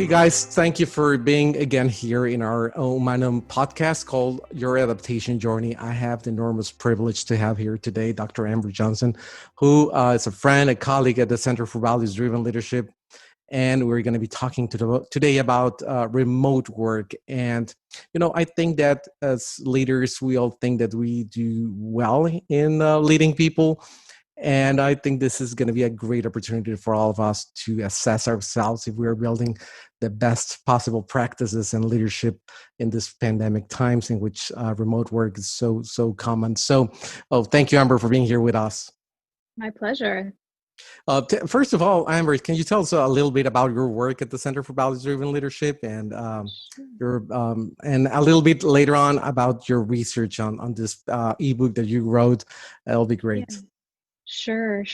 Okay, guys, thank you for being again here in our Humanum podcast called Your Adaptation Journey. I have the enormous privilege to have here today Dr. Amber Johnson, who is a friend, a colleague at the Center for ValuesDriven Leadership. And we're going to be talking today about remote work. And, I think that as leaders, we all think that we do well in leading people. And I think this is going to be a great opportunity for all of us to assess ourselves if we're building the best possible practices and leadership in this pandemic times in which remote work is so common. So, thank you, Amber, for being here with us. My pleasure. First of all, Amber, can you tell us a little bit about your work at the Center for ValuesDriven Leadership and and a little bit later on about your research on this ebook that you wrote? That'll be great. Yeah. Sure.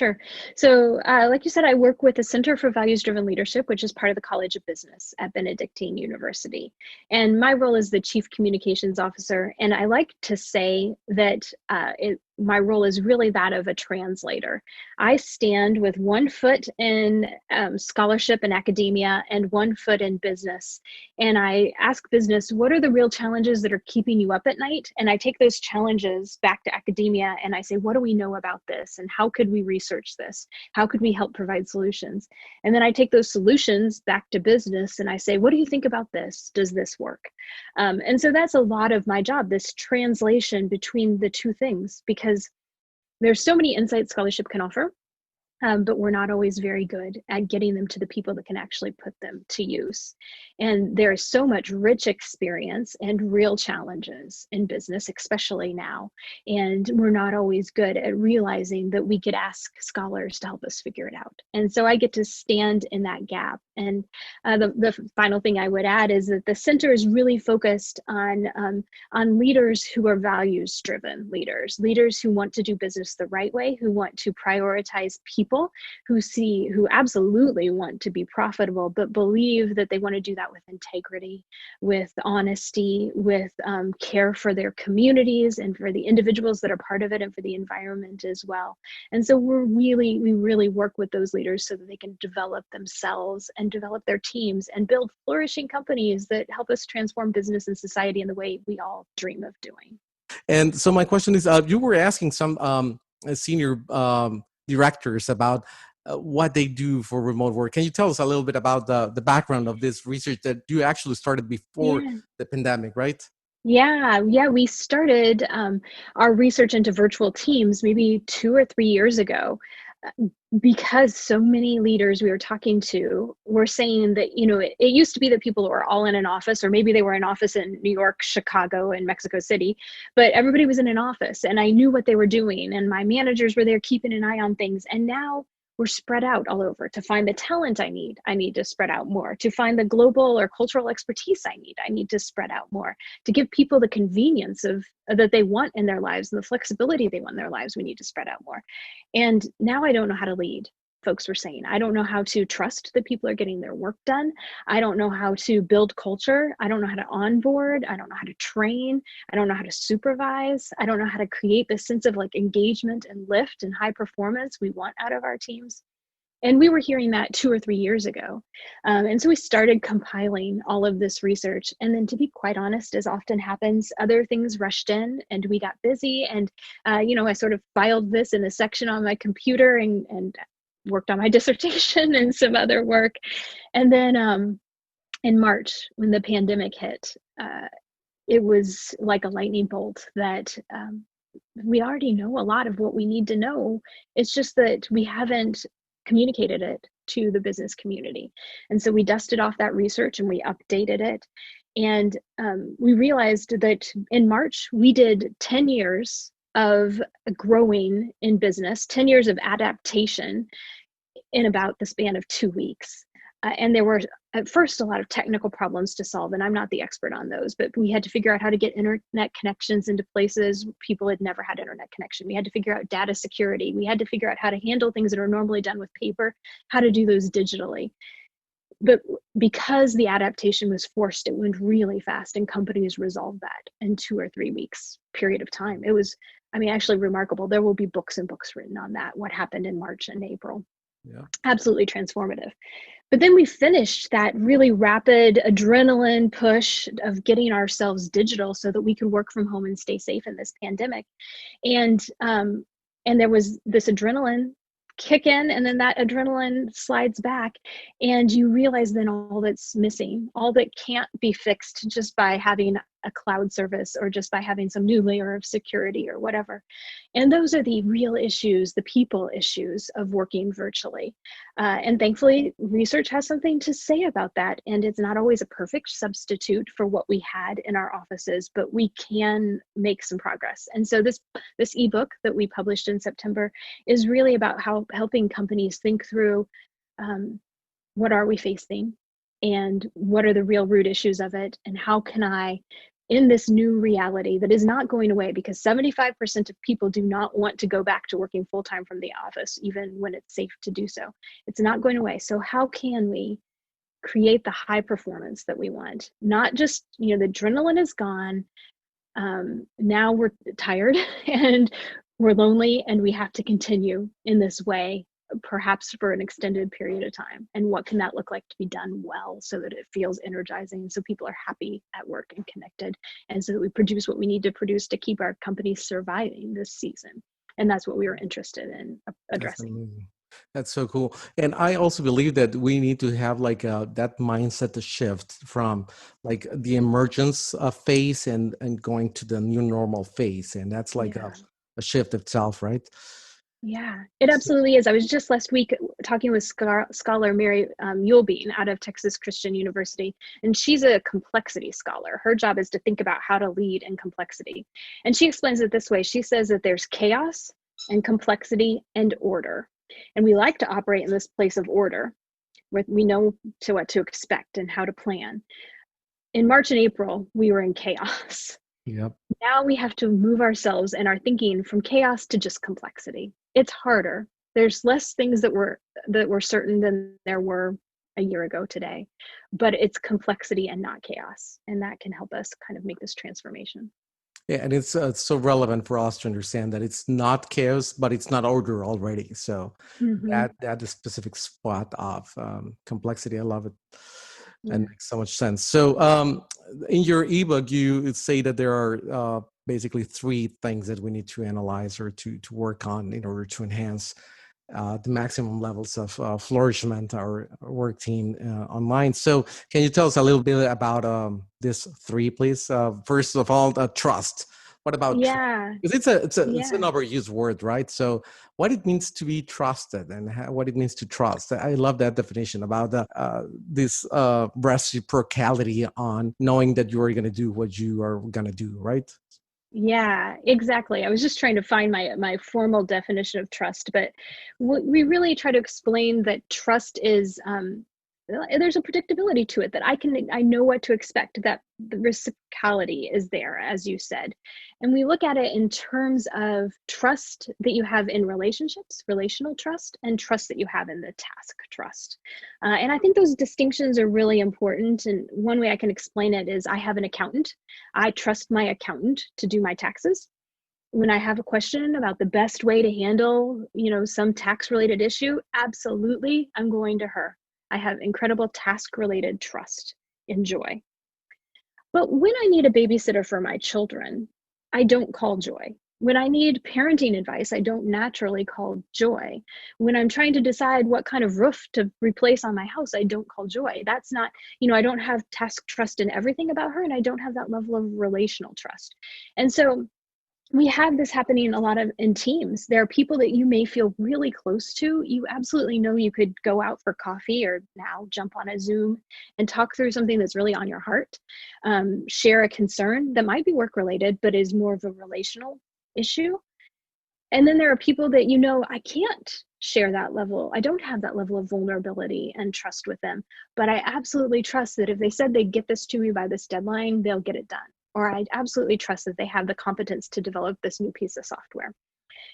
So like you said, I work with the Center for Values-Driven Leadership, which is part of the College of Business at Benedictine University. And my role is the Chief Communications Officer. And I like to say that my role is really that of a translator. I stand with one foot in scholarship and academia and one foot in business. And I ask business, what are the real challenges that are keeping you up at night? And I take those challenges back to academia and I say, what do we know about this? And how could we research this? How could we help provide solutions? And then I take those solutions back to business and I say, what do you think about this? Does this work? And so that's a lot of my job, this translation between the two things, because there's so many insights scholarship can offer, but we're not always very good at getting them to the people that can actually put them to use. And there is so much rich experience and real challenges in business, especially now. And we're not always good at realizing that we could ask scholars to help us figure it out. And so I get to stand in that gap. And the final thing I would add is that the center is really focused on leaders who are values-driven leaders who want to do business the right way, who want to prioritize people, who absolutely want to be profitable, but believe that they want to do that with integrity, with honesty, with care for their communities and for the individuals that are part of it and for the environment as well. And so we really work with those leaders so that they can develop themselves and develop their teams and build flourishing companies that help us transform business and society in the way we all dream of doing. And so my question is, you were asking some senior directors about what they do for remote work. Can you tell us a little bit about the background of this research that you actually started before the pandemic, right? Yeah. We started our research into virtual teams maybe 2 or 3 years ago, because so many leaders we were talking to were saying that, it used to be that people were all in an office, or maybe they were in office in New York, Chicago, and Mexico City, but everybody was in an office and I knew what they were doing and my managers were there keeping an eye on things. And now we're spread out all over. To find the talent I need to spread out more. To find the global or cultural expertise I need to spread out more. To give people the convenience that they want in their lives and the flexibility they want in their lives, we need to spread out more. And now I don't know how to lead. Folks were saying, I don't know how to trust that people are getting their work done. I don't know how to build culture. I don't know how to onboard. I don't know how to train. I don't know how to supervise. I don't know how to create this sense of engagement and lift and high performance we want out of our teams. And we were hearing that 2 or 3 years ago. And so we started compiling all of this research. And then, to be quite honest, as often happens, other things rushed in and we got busy. And, I sort of filed this in a section on my computer and worked on my dissertation and some other work. And then in March, when the pandemic hit, it was like a lightning bolt that we already know a lot of what we need to know. It's just that we haven't communicated it to the business community. And so we dusted off that research and we updated it. And we realized that in March, we did 10 years of growing in business, 10 years of adaptation in about the span of 2 weeks. And there were at first a lot of technical problems to solve, and I'm not the expert on those, but we had to figure out how to get internet connections into places people had never had internet connection. We had to figure out data security. We had to figure out how to handle things that are normally done with paper, how to do those digitally. But because the adaptation was forced, it went really fast, and companies resolved that in 2 or 3 weeks period of time. It was, actually remarkable. There will be books and books written on that, what happened in March and April. Yeah. Absolutely transformative. But then we finished that really rapid adrenaline push of getting ourselves digital so that we could work from home and stay safe in this pandemic. And there was this adrenaline kick in, and then that adrenaline slides back, and you realize then all that's missing, all that can't be fixed just by having a cloud service or just by having some new layer of security or whatever. And those are the real issues, the people issues of working virtually. And thankfully, research has something to say about that. And it's not always a perfect substitute for what we had in our offices, but we can make some progress. And so this ebook that we published in September is really about helping companies think through what are we facing and what are the real root issues of it, and how can I, in this new reality that is not going away, because 75% of people do not want to go back to working full-time from the office, even when it's safe to do so. It's not going away. So how can we create the high performance that we want? Not just, the adrenaline is gone. Now we're tired and we're lonely, and we have to continue in this way, perhaps for an extended period of time. And what can that look like to be done well so that it feels energizing, so people are happy at work and connected, and so that we produce what we need to produce to keep our companies surviving this season. And that's what we were interested in addressing. That's so cool. And I also believe that we need to have like that mindset to shift from like the emergence phase and going to the new normal phase. And that's like a shift itself, right? Yeah, it absolutely is. I was just last week talking with scholar Mary Yulbein out of Texas Christian University, and she's a complexity scholar. Her job is to think about how to lead in complexity. And she explains it this way. She says that there's chaos and complexity and order. And we like to operate in this place of order, where we know what to expect and how to plan. In March and April, we were in chaos. Yep. Now we have to move ourselves and our thinking from chaos to just complexity. It's harder. There's less things that were certain than there were a year ago today, but it's complexity and not chaos. And that can help us kind of make this transformation. Yeah, and it's so relevant for us to understand that it's not chaos, but it's not order already. So that is specific spot of complexity. I love it. And makes so much sense. So in your ebook, you say that there are basically 3 things that we need to analyze or to work on in order to enhance the maximum levels of flourishment our work team online. So can you tell us a little bit about this 3, please? First of all, trust. What about trust? Because it's an overused word, right? So what it means to be trusted and what it means to trust. I love that definition about this reciprocality on knowing that you are going to do what you are going to do, right? Yeah, exactly. I was just trying to find my formal definition of trust, but we really try to explain that trust is there's a predictability to it, that I know what to expect, that the reciprocality is there, as you said. And we look at it in terms of trust that you have in relationships, relational trust, and trust that you have in the task trust. And I think those distinctions are really important. And one way I can explain it is I have an accountant. I trust my accountant to do my taxes. When I have a question about the best way to handle, some tax related issue, absolutely, I'm going to her. I have incredible task-related trust and joy. But when I need a babysitter for my children, I don't call Joy. When I need parenting advice, I don't naturally call Joy. When I'm trying to decide what kind of roof to replace on my house, I don't call Joy. That's not, I don't have task trust in everything about her, and I don't have that level of relational trust. And so we have this happening a lot in teams. There are people that you may feel really close to. You absolutely know you could go out for coffee or now jump on a Zoom and talk through something that's really on your heart. Share a concern that might be work related, but is more of a relational issue. And then there are people that I can't share that level. I don't have that level of vulnerability and trust with them, but I absolutely trust that if they said they'd get this to me by this deadline, they'll get it done. Or I absolutely trust that they have the competence to develop this new piece of software.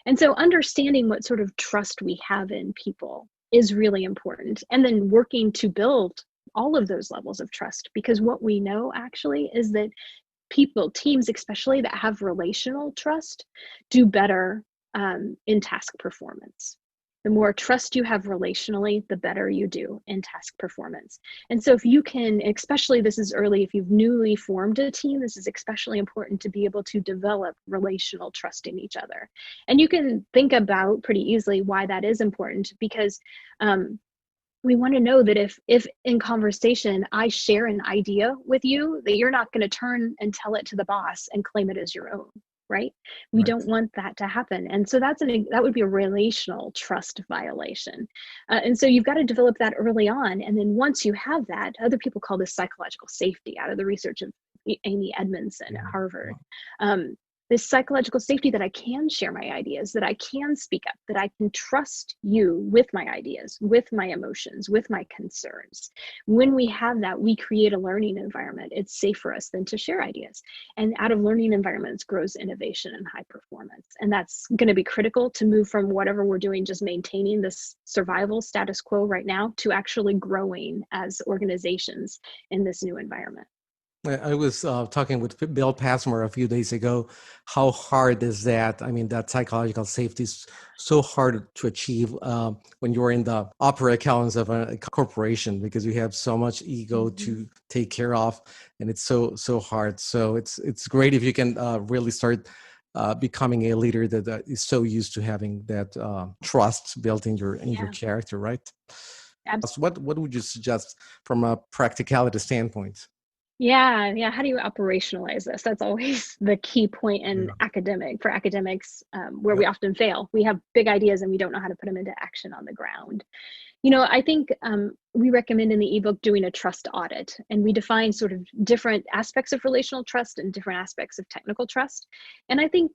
And so understanding what sort of trust we have in people is really important. And then working to build all of those levels of trust, because what we know actually is that people, teams especially, that have relational trust do better in task performance. The more trust you have relationally, the better you do in task performance. And so if you can, especially this is early, if you've newly formed a team, this is especially important to be able to develop relational trust in each other. And you can think about pretty easily why that is important, because we want to know that if in conversation I share an idea with you, that you're not going to turn and tell it to the boss and claim it as your own, right? We Right. don't want that to happen. And so that would be a relational trust violation. And so you've got to develop that early on. And then once you have that, other people call this psychological safety out of the research of Amy Edmondson at Harvard. This psychological safety that I can share my ideas, that I can speak up, that I can trust you with my ideas, with my emotions, with my concerns. When we have that, we create a learning environment. It's safe for us then to share ideas. And out of learning environments grows innovation and high performance. And that's going to be critical to move from whatever we're doing, just maintaining this survival status quo right now, to actually growing as organizations in this new environment. I was talking with Bill Passmore a few days ago. How hard is that? I mean, that psychological safety is so hard to achieve when you're in the upper echelons of a corporation, because you have so much ego to take care of, and it's so hard. So it's great if you can really start becoming a leader that is so used to having that trust built in your character, right? So Absolutely. what would you suggest from a practicality standpoint? Yeah. How do you operationalize this? That's always the key point in Yeah. academics, where we Yep. often fail. We have big ideas and we don't know how to put them into action on the ground. I think we recommend in the ebook doing a trust audit, and we define sort of different aspects of relational trust and different aspects of technical trust. And I think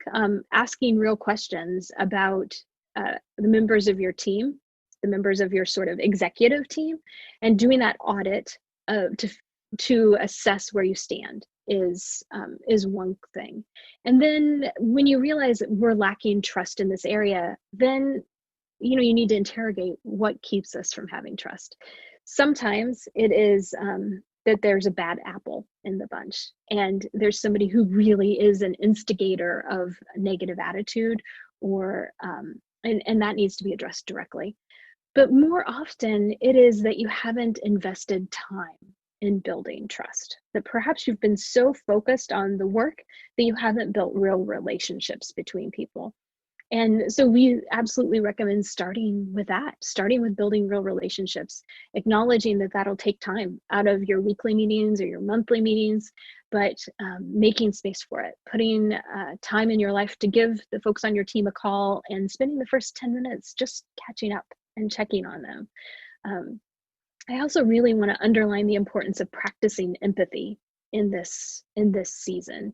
asking real questions about the members of your team, the members of your sort of executive team, and doing that audit to assess where you stand is one thing. And then when you realize that we're lacking trust in this area, then you need to interrogate what keeps us from having trust. Sometimes it is that there's a bad apple in the bunch, and there's somebody who really is an instigator of a negative attitude, or and that needs to be addressed directly. But more often, it is that you haven't invested time in building trust, that perhaps you've been so focused on the work that you haven't built real relationships between people. And so we absolutely recommend starting with building real relationships, acknowledging that that'll take time out of your weekly meetings or your monthly meetings, but making space for it, putting time in your life to give the folks on your team a call and spending the first 10 minutes just catching up and checking on them. I also really want to underline the importance of practicing empathy in this season,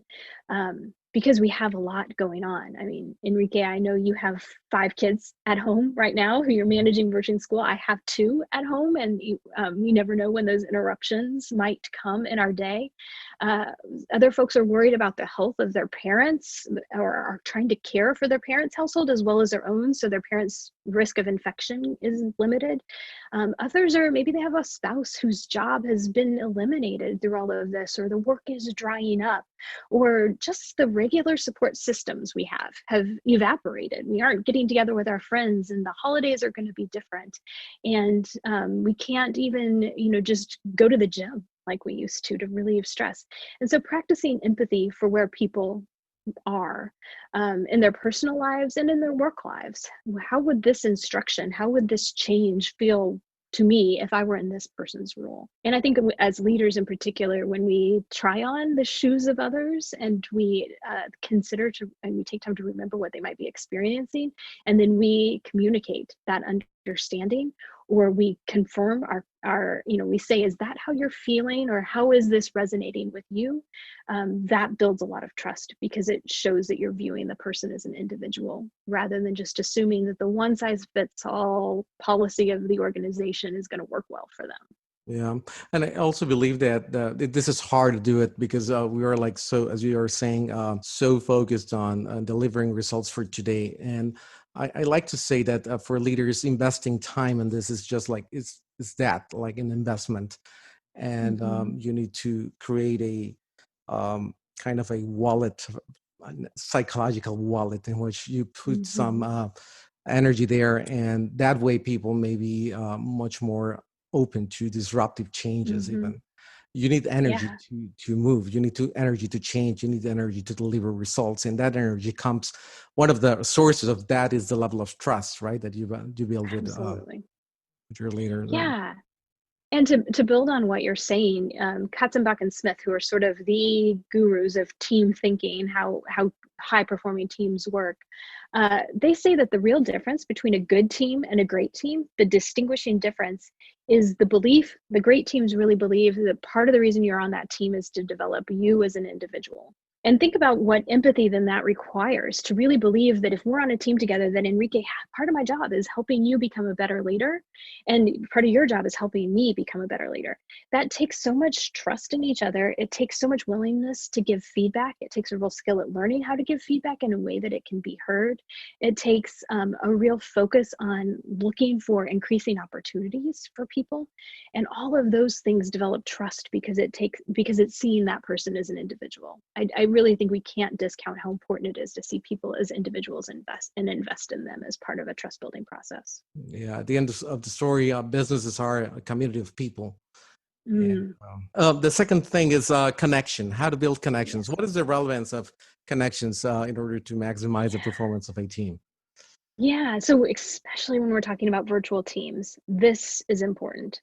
because we have a lot going on. I mean, Enrique, I know you have 5 kids at home right now who you're managing virtual school. I have 2 at home, and you never know when those interruptions might come in our day. Other folks are worried about the health of their parents, or are trying to care for their parents' household as well as their own, so their parents' risk of infection is limited. Others are, maybe they have a spouse whose job has been eliminated through all of this, or the work is drying up, or just the regular support systems we have evaporated. We aren't getting together with our friends, and the holidays are going to be different. And we can't even, just go to the gym like we used to relieve stress. And so practicing empathy for where people are in their personal lives and in their work lives. How would this instruction, how would this change feel to me if I were in this person's role? And I think as leaders in particular, when we try on the shoes of others, and we and we take time to remember what they might be experiencing, and then we communicate that understanding, or we confirm we say, is that how you're feeling, or how is this resonating with you? That builds a lot of trust, because it shows that you're viewing the person as an individual, rather than just assuming that the one size fits all policy of the organization is going to work well for them. Yeah, and I also believe that this is hard to do it because we are like, so as you are saying, so focused on delivering results for today. And I like to say that for leaders, investing time in this is just like it's that like an investment, and you need to create kind of a wallet, a psychological wallet, in which you put some energy there, and that way people may be much more open to disruptive changes. Mm-hmm. Even you need energy Yeah, to move, you need to energy to change, you need energy to deliver results, and that energy comes, one of the sources of that is the level of trust, right, that you build absolutely. with your leaders. Yeah. And to build on what you're saying, Katzenbach and Smith, who are sort of the gurus of team thinking, how high performing teams work, they say that the real difference between a good team and a great team, the distinguishing difference, is the belief. The great teams really believe that part of the reason you're on that team is to develop you as an individual. And think about what empathy then that requires, to really believe that if we're on a team together, that Enrique, part of my job is helping you become a better leader, and part of your job is helping me become a better leader. That takes so much trust in each other. It takes so much willingness to give feedback. It takes a real skill at learning how to give feedback in a way that it can be heard. It takes a real focus on looking for increasing opportunities for people. And all of those things develop trust because it's seeing that person as an individual. I really think we can't discount how important it is to see people as individuals and invest in them as part of a trust building process. Yeah, at the end of the story, businesses are a community of people. And Mm, the second thing is connection, how to build connections. yes. What is the relevance of connections in order to maximize the performance of a team? Yeah. So especially when we're talking about virtual teams, this is important,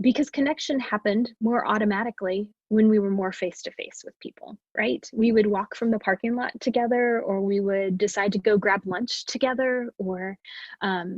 because connection happened more automatically when we were more face to face with people, right? We would walk from the parking lot together, or we would decide to go grab lunch together, or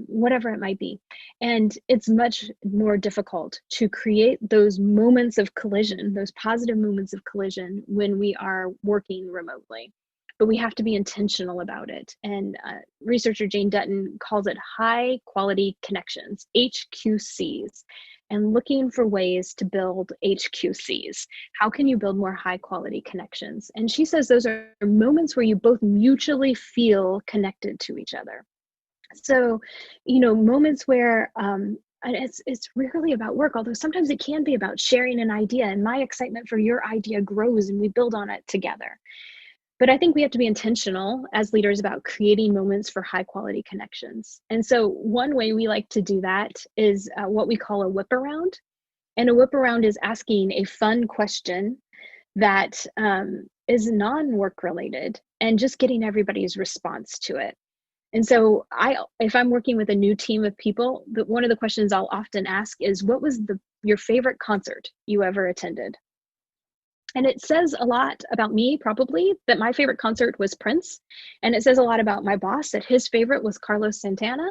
whatever it might be. And it's much more difficult to create those moments of collision, those positive moments of collision, when we are working remotely. But we have to be intentional about it. And researcher Jane Dutton calls it high quality connections, HQCs, and looking for ways to build HQCs. How can you build more high quality connections? And she says those are moments where you both mutually feel connected to each other. So, moments where and it's rarely about work, although sometimes it can be about sharing an idea, and my excitement for your idea grows and we build on it together. But I think we have to be intentional as leaders about creating moments for high quality connections. And so one way we like to do that is what we call a whip around. And a whip around is asking a fun question that is non-work related and just getting everybody's response to it. And so if I'm working with a new team of people, one of the questions I'll often ask is, what was your favorite concert you ever attended? And it says a lot about me, probably, that my favorite concert was Prince. And it says a lot about my boss that his favorite was Carlos Santana.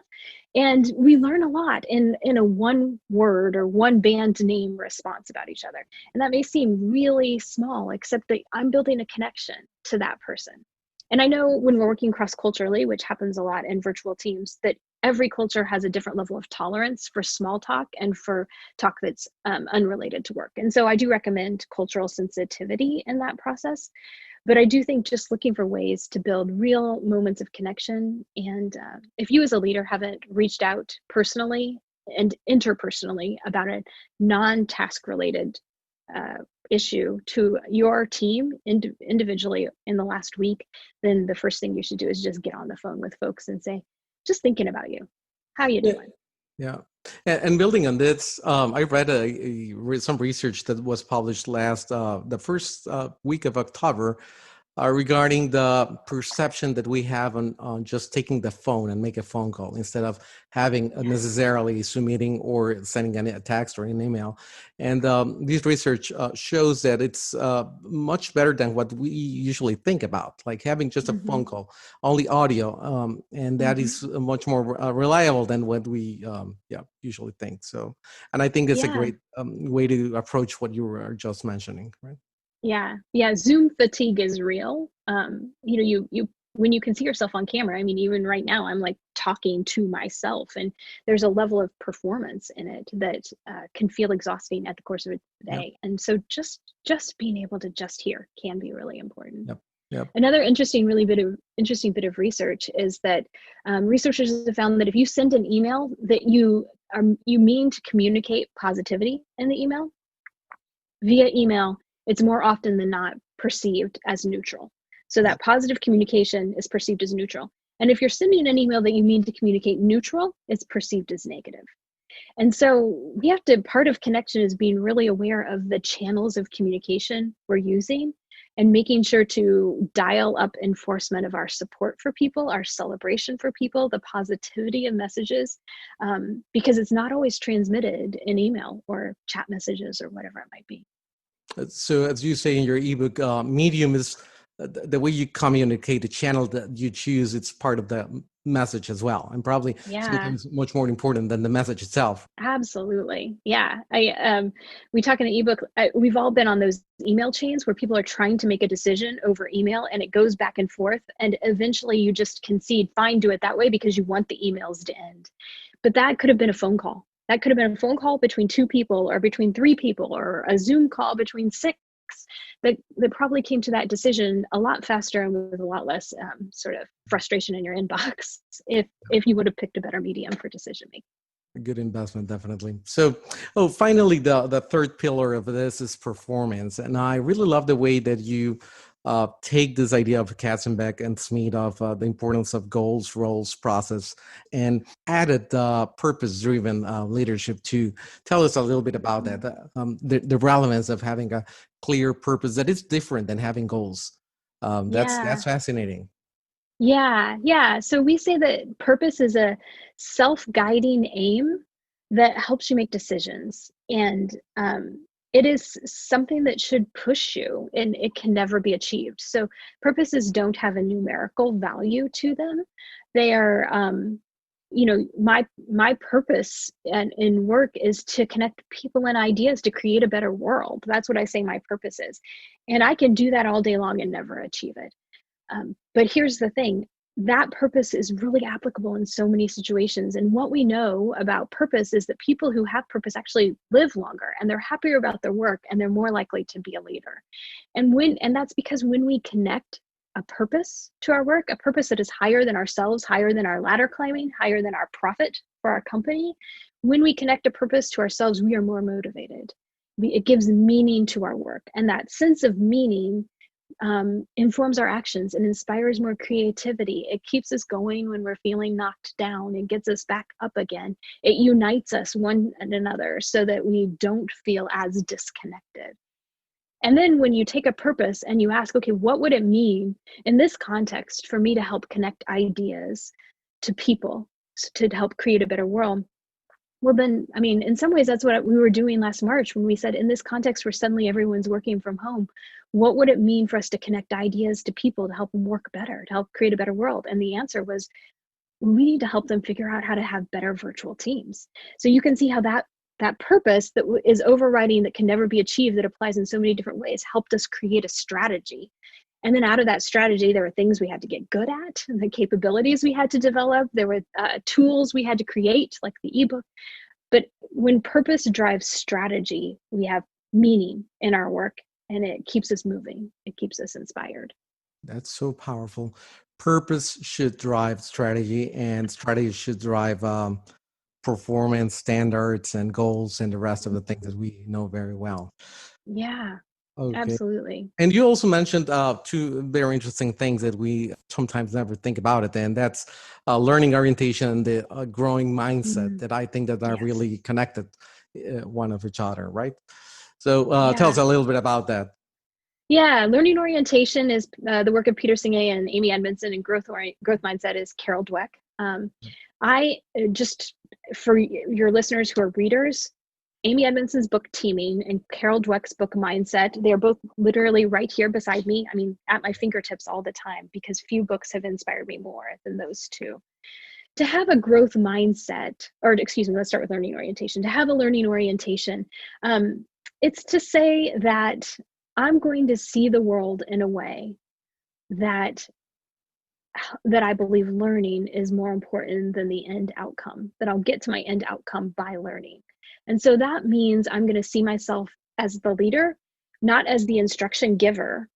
And we learn a lot in a one word or one band name response about each other. And that may seem really small, except that I'm building a connection to that person. And I know when we're working cross-culturally, which happens a lot in virtual teams, that every culture has a different level of tolerance for small talk and for talk that's unrelated to work. And so I do recommend cultural sensitivity in that process. But I do think just looking for ways to build real moments of connection. And if you as a leader haven't reached out personally and interpersonally about a non-task related issue to your team individually in the last week, then the first thing you should do is just get on the phone with folks and say, just thinking about you. How you Yeah, doing? yeah. And building on this, I read some research that was published the first week of October, regarding the perception that we have on just taking the phone and make a phone call instead of having necessarily a Zoom meeting or sending a text or an email. And this research shows that it's much better than what we usually think about, like having just a Mm-hmm. phone call, only audio, and that Mm-hmm. is much more reliable than what we usually think. So, and I think it's a Yeah. great way to approach what you were just mentioning, right? Yeah. Zoom fatigue is real. You when you can see yourself on camera, I mean, even right now, I'm like talking to myself, and there's a level of performance in it that can feel exhausting at the course of a Yep. day. And so just being able to just hear can be really important. Yep. Yep. Another interesting bit of research is that researchers have found that if you send an email that you mean to communicate positivity in the email, via email, it's more often than not perceived as neutral. So that positive communication is perceived as neutral. And if you're sending an email that you mean to communicate neutral, it's perceived as negative. And so we have to, part of connection is being really aware of the channels of communication we're using and making sure to dial up enforcement of our support for people, our celebration for people, the positivity of messages, because it's not always transmitted in email or chat messages or whatever it might be. So as you say in your ebook, medium is the way you communicate, the channel that you choose, it's part of the message as well, and probably Yeah. sometimes much more important than the message itself. Absolutely. Yeah. We talk in the ebook, we've all been on those email chains where people are trying to make a decision over email and it goes back and forth. And eventually you just concede, fine, do it that way because you want the emails to end. But that could have been a phone call. That could have been a phone call between 2 people or between 3 people or a Zoom call between 6 that probably came to that decision a lot faster and with a lot less sort of frustration in your inbox if you would have picked a better medium for decision making. A good investment, definitely. So, finally, the third pillar of this is performance, and I really love the way that you take this idea of Katzenbeck and Smead of the importance of goals, roles, process, and added purpose-driven leadership to tell us a little bit about that, the relevance of having a clear purpose that is different than having goals. That's Yeah. fascinating. Yeah. So we say that purpose is a self-guiding aim that helps you make decisions. And it is something that should push you and it can never be achieved. So purposes don't have a numerical value to them. They are, my purpose in work is to connect people and ideas to create a better world. That's what I say my purpose is. And I can do that all day long and never achieve it. But here's the thing, that purpose is really applicable in so many situations. And what we know about purpose is that people who have purpose actually live longer and they're happier about their work and they're more likely to be a leader. And that's because when we connect a purpose to our work, a purpose that is higher than ourselves, higher than our ladder climbing, higher than our profit for our company, when we connect a purpose to ourselves, we are more motivated. It gives meaning to our work. And that sense of meaning informs our actions and inspires more creativity. It keeps us going when we're feeling knocked down. It gets us back up again. It unites us one and another so that we don't feel as disconnected. And then when you take a purpose and you ask, okay, what would it mean in this context for me to help connect ideas to people to help create a better world? Well, then, I mean, in some ways, that's what we were doing last March when we said, in this context where suddenly everyone's working from home, what would it mean for us to connect ideas to people to help them work better, to help create a better world? And the answer was, we need to help them figure out how to have better virtual teams. So you can see how that purpose that is overriding, that can never be achieved, that applies in so many different ways, helped us create a strategy. And then out of that strategy, there were things we had to get good at, and the capabilities we had to develop. There were tools we had to create, like the ebook. But when purpose drives strategy, we have meaning in our work, and it keeps us moving. It keeps us inspired. That's so powerful. Purpose should drive strategy, and strategy should drive performance standards and goals and the rest of the things that we know very well. Yeah, Okay. absolutely. And you also mentioned two very interesting things that we sometimes never think about it, and that's learning orientation and the growing mindset that I think that are Yes. really connected one of each other, right? So tell us Yeah. a little bit about that. Yeah, learning orientation is the work of Peter Singh and Amy Edmondson, and growth mindset is Carol Dweck. I just, for your listeners who are readers, Amy Edmondson's book Teaming and Carol Dweck's book Mindset, they're both literally right here beside me. I mean, at my fingertips all the time, because few books have inspired me more than those two. To have a growth mindset, or excuse me, let's start with learning orientation. To have a learning orientation, it's to say that I'm going to see the world in a way that I believe learning is more important than the end outcome, that I'll get to my end outcome by learning. And so that means I'm going to see myself as the leader, not as the instruction giver,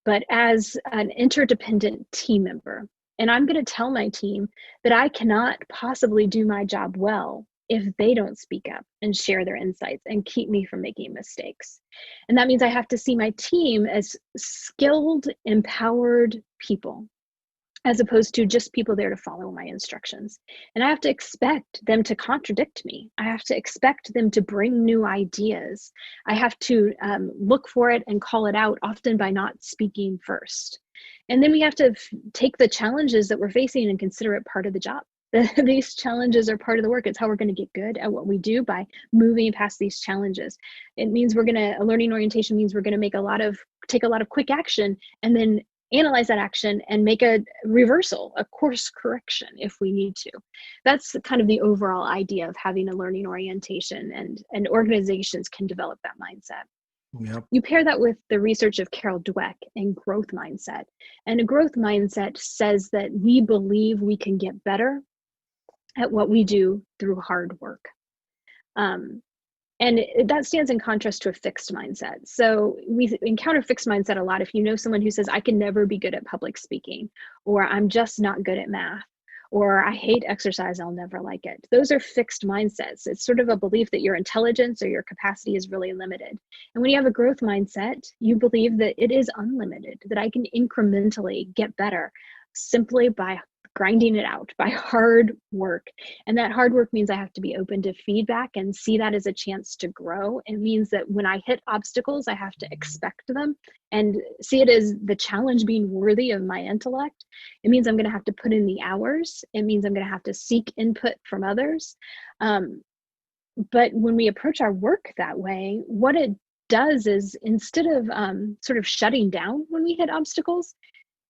but as an interdependent team member. And I'm going to tell my team that I cannot possibly do my job well if they don't speak up and share their insights and keep me from making mistakes. And that means I have to see my team as skilled, empowered people. as opposed to just people there to follow my instructions. And I have to expect them to contradict me. I have to expect them to bring new ideas. I have to look for it and call it out, often by not speaking first. And then we have to take the challenges that we're facing and consider it part of the job. These challenges are part of the work. It's how we're going to get good at what we do, by moving past these challenges. It means a learning orientation means we're going to take a lot of quick action, and then analyze that action and make a reversal, a course correction if we need to. That's kind of the overall idea of having a learning orientation, and organizations can develop that mindset. Yep. You pair that with the research of Carol Dweck and growth mindset. And a growth mindset says that we believe we can get better at what we do through hard work. And that stands in contrast to a fixed mindset. So we encounter fixed mindset a lot. If you know someone who says, I can never be good at public speaking, or I'm just not good at math, or I hate exercise, I'll never like it. Those are fixed mindsets. It's sort of a belief that your intelligence or your capacity is really limited. And when you have a growth mindset, you believe that it is unlimited, that I can incrementally get better simply by grinding it out, by hard work. And that hard work means I have to be open to feedback and see that as a chance to grow. It means that when I hit obstacles, I have to expect them and see it as the challenge being worthy of my intellect. It means I'm going to have to put in the hours. It means I'm going to have to seek input from others. But when we approach our work that way, what it does is, instead of sort of shutting down when we hit obstacles,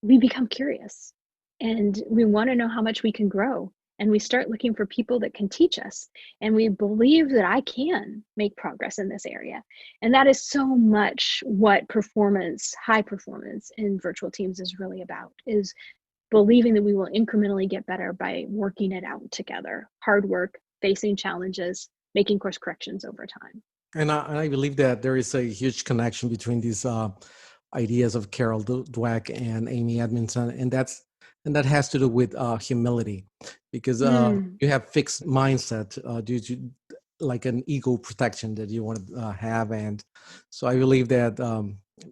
we become curious. And we want to know how much we can grow. And we start looking for people that can teach us. And we believe that I can make progress in this area. And that is so much what high performance in virtual teams is really about, is believing that we will incrementally get better by working it out together. Hard work, facing challenges, making course corrections over time. And I believe that there is a huge connection between these ideas of Carol Dweck and Amy Edmondson, and that has to do with humility, because you have fixed mindset due to like an ego protection that you want to have, and so I believe that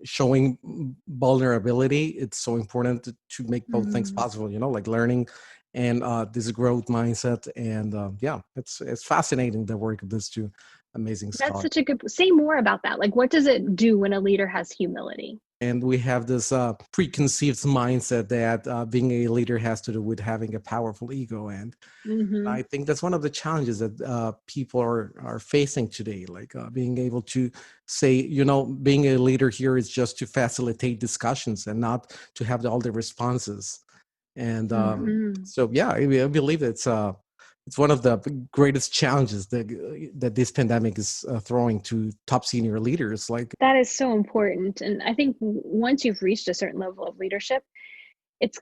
showing vulnerability, it's so important to make both things possible. Like learning and this growth mindset, and yeah, it's fascinating, the work of these two amazing That's scholars. such a good. Say more about that. Like, what does it do when a leader has humility? And we have this preconceived mindset that being a leader has to do with having a powerful ego. And I think that's one of the challenges that people are facing today, like being able to say, being a leader here is just to facilitate discussions and not to have all the responses. And so, yeah, I believe it's one of the greatest challenges that this pandemic is throwing to top senior leaders. Like, that is so important. And I think once you've reached a certain level of leadership, it's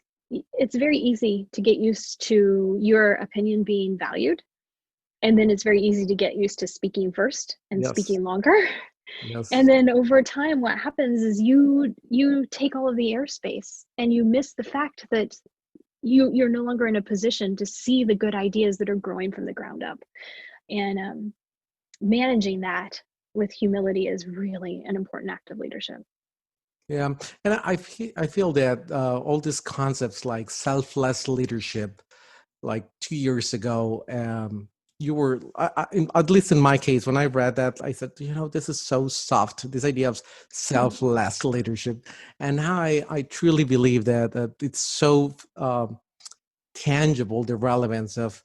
very easy to get used to your opinion being valued. And then it's very easy to get used to speaking first and speaking longer. Yes. And then over time, what happens is you take all of the airspace, and you miss the fact that you're no longer in a position to see the good ideas that are growing from the ground up. And managing that with humility is really an important act of leadership. Yeah, and I feel that all these concepts like selfless leadership, like 2 years ago, you were, at least in my case, when I read that, I said, this is so soft, this idea of selfless leadership. And now I truly believe that it's so tangible, the relevance of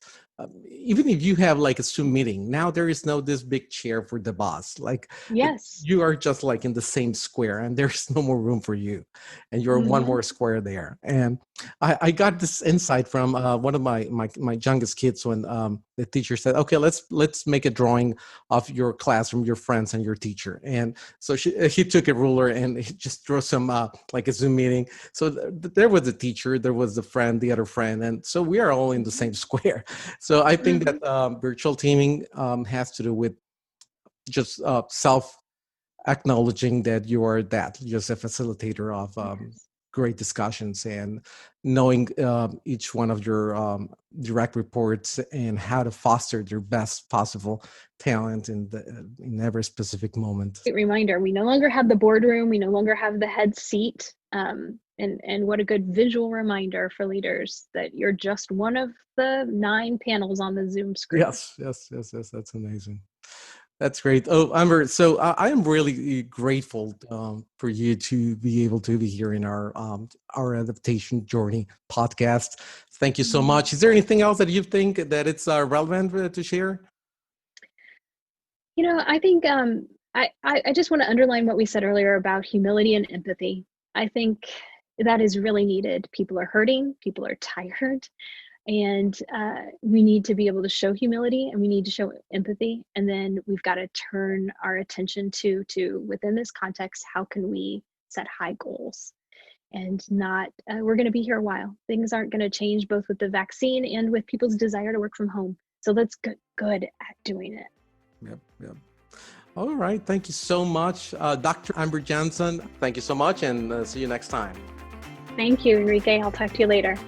even if you have like a Zoom meeting, now there is no this big chair for the boss. Like, yes, you are just like in the same square, and there's no more room for you, and you're one more square there. And I got this insight from one of my youngest kids when the teacher said, okay, let's make a drawing of your classroom, your friends, and your teacher. And so he took a ruler and he just drew some like a Zoom meeting. So there was the teacher, there was the friend, the other friend, and so we are all in the same square. So I think that virtual teaming has to do with just self acknowledging that you are just a facilitator of great discussions, and knowing each one of your direct reports and how to foster their best possible talent in every specific moment. Reminder, we no longer have the boardroom, we no longer have the head seat. And what a good visual reminder for leaders that you're just one of the 9 panels on the Zoom screen. Yes. That's amazing. That's great. Oh, Amber, so I am really grateful for you to be able to be here in our adaptation journey podcast. Thank you so much. Is there anything else that you think that it's relevant to share? I think I just want to underline what we said earlier about humility and empathy. I think that is really needed. People are hurting, people are tired, and we need to be able to show humility and we need to show empathy. And then we've got to turn our attention to within this context, how can we set high goals? And not, we're going to be here a while. Things aren't going to change both with the vaccine and with people's desire to work from home. So let's get good at doing it. Yep. All right. Thank you so much, Dr. Amber Johnson. Thank you so much, and see you next time. Thank you, Enrique. I'll talk to you later.